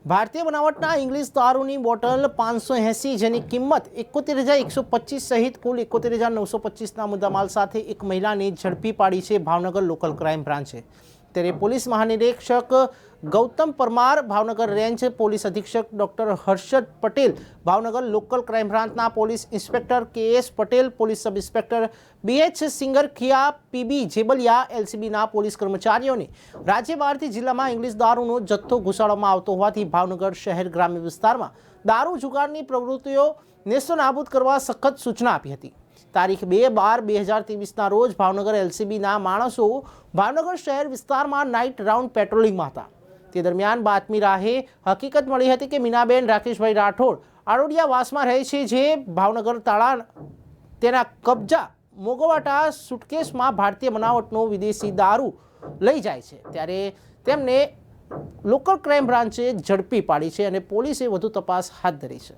ભારતીય બનાવટના ઇંગ્લિશ દારૂની બોટલ 580 જેની કિંમત 71,125 સહિત કુલ 71,925ના મુદ્દામાલ સાથે એક મહિલાને ઝડપી પાડી છે ભાવનગર લોકલ ક્રાઇમ બ્રાન્ચે। ત્યારે પોલીસ મહાનિરીક્ષક ગૌતમ પરમાર, ભાવનગર રેન્જ પોલીસ અધિક્ષક doctor Harshad Patel, Bhavnagar local crime બ્રાન્ચના police inspector K S. Patel, police sub inspector B H. Singarkhiya, P B. Jebaliya, એલસીબીના પોલીસ કર્મચારીઓને રાજ્ય બહારથી જિલ્લામાં ઇંગ્લિશ દારૂનો જથ્થો ઘુસાડવામાં આવતો હોવાથી ભાવનગર શહેર ગ્રામ્ય વિસ્તારમાં દારૂ જુગારની પ્રવૃત્તિઓ નેસ્તનાબૂદ કરવા સખત સૂચના આપી હતી। તારીખ 2/12/2023ના રોજ ભાવનગર એલસીબીના માણસો ભાવનગર શહેર વિસ્તારમાં નાઇટ રાઉન્ડ પેટ્રોલિંગમાં હતા। તે દરમિયાન બાતમી રાહે હકીકત મળી હતી કે મીનાબેન રાકેશભાઈ રાઠોડ આડોડિયા વાસમાં રહે છે, જે ભાવનગર તાળા તેના કબજા મોગવાટા સુટકેસમાં ભારતીય બનાવટનો વિદેશી દારૂ લઈ જાય છે। ત્યારે તેમને લોકલ ક્રાઇમ બ્રાન્ચે ઝડપી પાડી છે અને પોલીસે વધુ તપાસ હાથ ધરી છે।